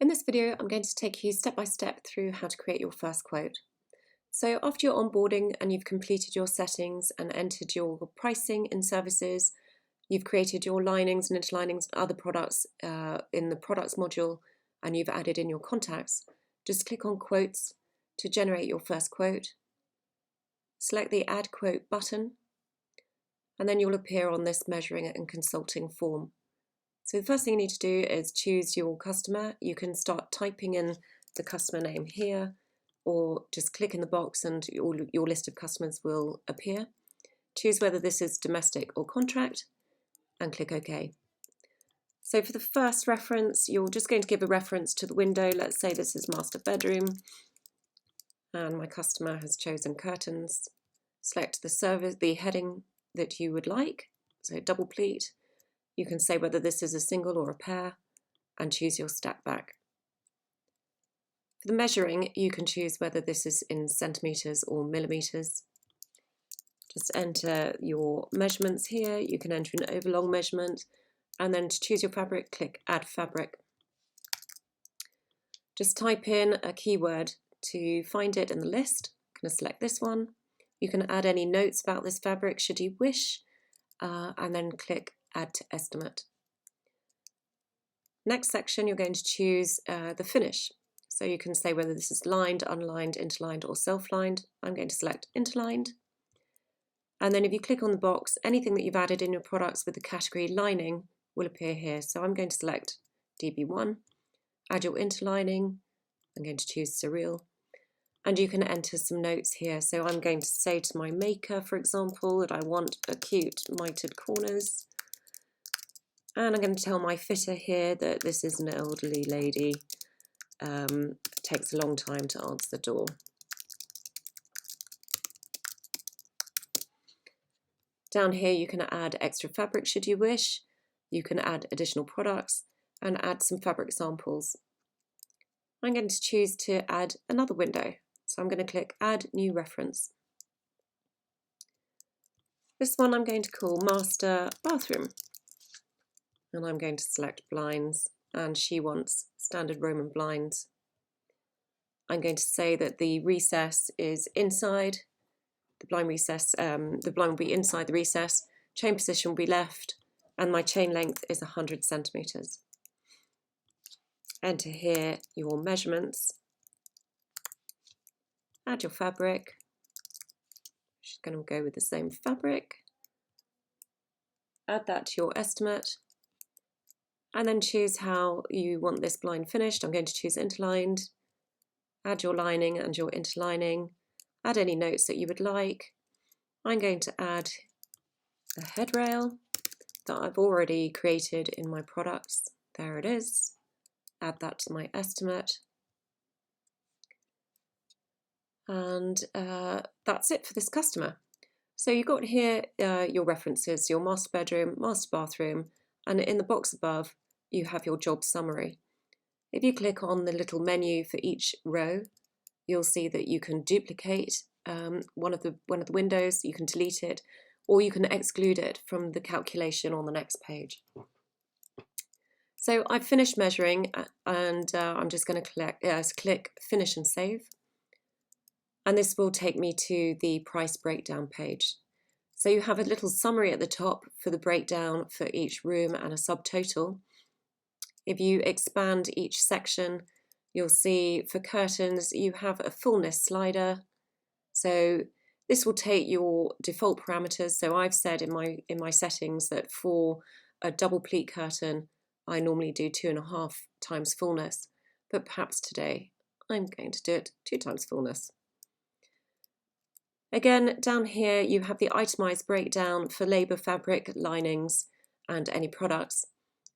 In this video, I'm going to take you step by step through how to create your first quote. So after your onboarding and you've completed your settings and entered your pricing and services, you've created your linings and interlinings and other products in the products module, and you've added in your contacts, just click on quotes to generate your first quote. Select the add quote button, and then you'll appear on this measuring and consulting form. So the first thing you need to do is choose your customer. You can start typing in the customer name here, or just click in the box and your list of customers will appear. Choose whether this is domestic or contract and click OK. So for the first reference, you're just going to give a reference to the window. Let's say this is master bedroom and my customer has chosen curtains. Select the heading that you would like, so double pleat. You can say whether this is a single or a pair and choose your step back. For the measuring, you can choose whether this is in centimetres or millimetres. Just enter your measurements here. You can enter an overlong measurement, and then to choose your fabric, click Add Fabric. Just type in a keyword to find it in the list. I'm going to select this one. You can add any notes about this fabric should you wish, and then click Add to Estimate. Next section, you're going to choose the finish. So you can say whether this is lined, unlined, interlined or self-lined. I'm going to select interlined. And then if you click on the box, anything that you've added in your products with the category lining will appear here. So I'm going to select DB1, add your interlining. I'm going to choose surreal. And you can enter some notes here. So I'm going to say to my maker, for example, that I want acute mitered corners. And I'm going to tell my fitter here that this is an elderly lady. Takes a long time to answer the door. Down here you can add extra fabric should you wish. You can add additional products and add some fabric samples. I'm going to choose to add another window. So I'm going to click Add New Reference. This one I'm going to call Master Bathroom. And I'm going to select blinds, and she wants standard Roman blinds. I'm going to say that the recess is inside, the blind will be inside the recess, chain position will be left, and my chain length is 100 centimetres. Enter here your measurements, add your fabric. She's going to go with the same fabric. Add that to your estimate. And then choose how you want this blind finished. I'm going to choose interlined. Add your lining and your interlining. Add any notes that you would like. I'm going to add a head rail that I've already created in my products. There it is. Add that to my estimate. And that's it for this customer. So you've got here your references, your master bedroom, master bathroom, and in the box above, you have your job summary. If you click on the little menu for each row, you'll see that you can duplicate one of the windows, you can delete it, or you can exclude it from the calculation on the next page. So I've finished measuring, and I'm just going to click Finish and Save. And this will take me to the price breakdown page. So you have a little summary at the top for the breakdown for each room and a subtotal. If you expand each section, you'll see for curtains you have a fullness slider. So this will take your default parameters. So I've said in my settings that for a double pleat curtain, I normally do 2.5 times fullness, but perhaps today I'm going to do it 2 times fullness. Again, down here you have the itemized breakdown for labour, fabric, linings and any products.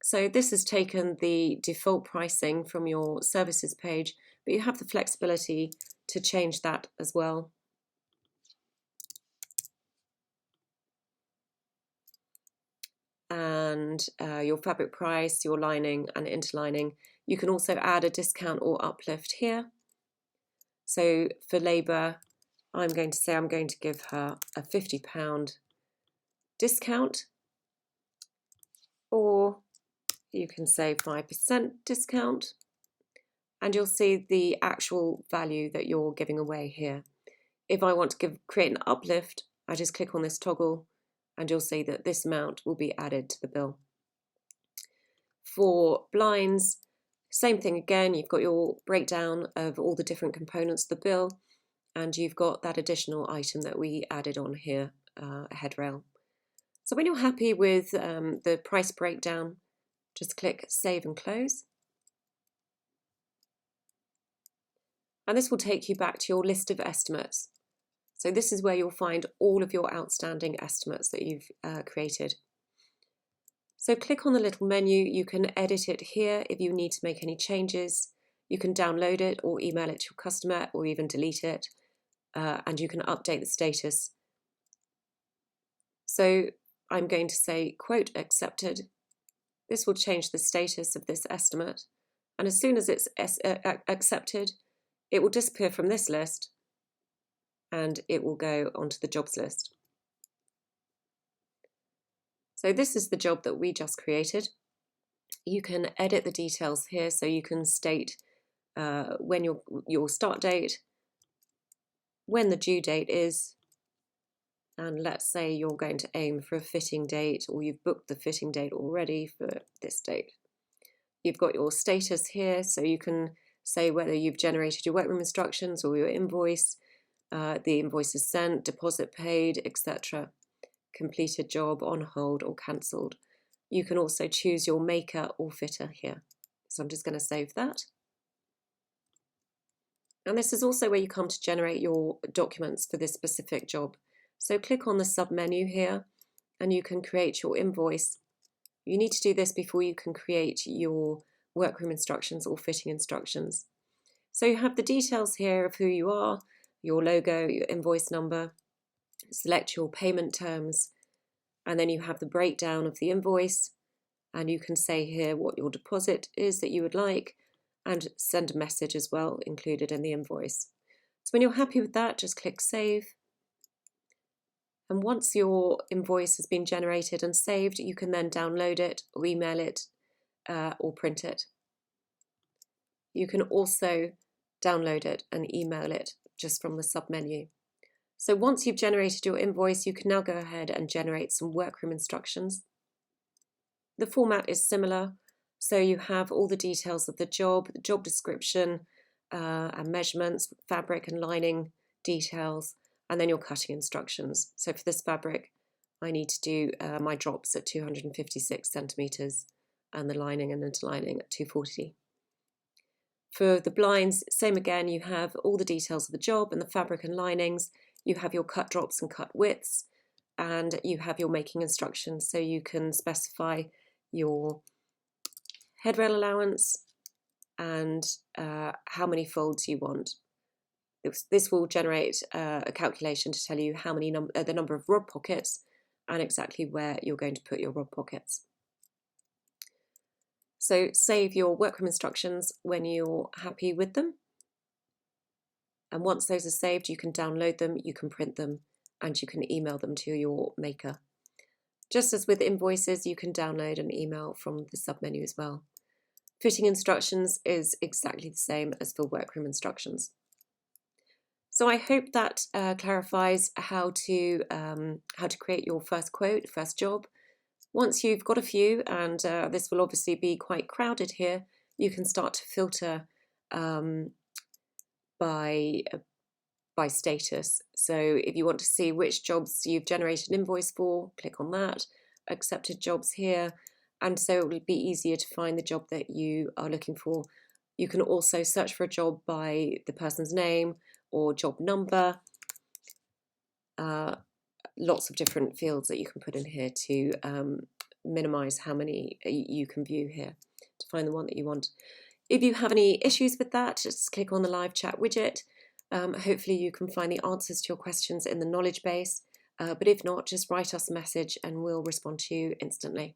So this has taken the default pricing from your services page, but you have the flexibility to change that as well. And your fabric price, your lining and interlining. You can also add a discount or uplift here. So for labour, I'm going to say I'm going to give her a £50 discount, or you can say 5% discount. and you'll see the actual value that you're giving away here. If I want to create an uplift, I just click on this toggle and you'll see that this amount will be added to the bill. For blinds, same thing again, you've got your breakdown of all the different components of the bill, and you've got that additional item that we added on here, a headrail. So when you're happy with the price breakdown, just click Save and Close. And this will take you back to your list of estimates. So this is where you'll find all of your outstanding estimates that you've created. So click on the little menu. You can edit it here if you need to make any changes. You can download it or email it to your customer or even delete it. And you can update the status. So I'm going to say quote accepted. This will change the status of this estimate. And as soon as it's accepted, it will disappear from this list and it will go onto the jobs list. So this is the job that we just created. You can edit the details here, so you can state when your start date, when the due date is, and let's say you're going to aim for a fitting date, or you've booked the fitting date already for this date. You've got your status here, so you can say whether you've generated your workroom instructions or your invoice, the invoice is sent, deposit paid, etc. Completed job, on hold or cancelled. You can also choose your maker or fitter here. So I'm just going to save that. And this is also where you come to generate your documents for this specific job. So click on the sub menu here and you can create your invoice. You need to do this before you can create your workroom instructions or fitting instructions. So you have the details here of who you are, your logo, your invoice number, select your payment terms, and then you have the breakdown of the invoice, and you can say here what your deposit is that you would like and send a message as well included in the invoice. So when you're happy with that, just click Save. And once your invoice has been generated and saved, you can then download it or email it or print it. You can also download it and email it just from the sub-menu. So once you've generated your invoice, you can now go ahead and generate some workroom instructions. The format is similar, so you have all the details of the job description and measurements, fabric and lining details, and then your cutting instructions. So for this fabric, I need to do my drops at 256 centimetres and the lining and interlining at 240. For the blinds, same again, you have all the details of the job and the fabric and linings. You have your cut drops and cut widths, and you have your making instructions, so you can specify your headrail allowance and how many folds you want. This will generate a calculation to tell you how many the number of rod pockets and exactly where you're going to put your rod pockets. So save your workroom instructions when you're happy with them. And once those are saved, you can download them, you can print them, and you can email them to your maker. Just as with invoices, you can download and email from the submenu as well. Fitting instructions is exactly the same as for workroom instructions. So I hope that clarifies how to create your first quote, first job. Once you've got a few, and this will obviously be quite crowded here, you can start to filter by status. So if you want to see which jobs you've generated an invoice for, click on that, accepted jobs here, and so it will be easier to find the job that you are looking for. You can also search for a job by the person's name or job number. Lots of different fields that you can put in here to minimize how many you can view here to find the one that you want. If you have any issues with that, just click on the live chat widget. Hopefully you can find the answers to your questions in the knowledge base, but if not, just write us a message and we'll respond to you instantly.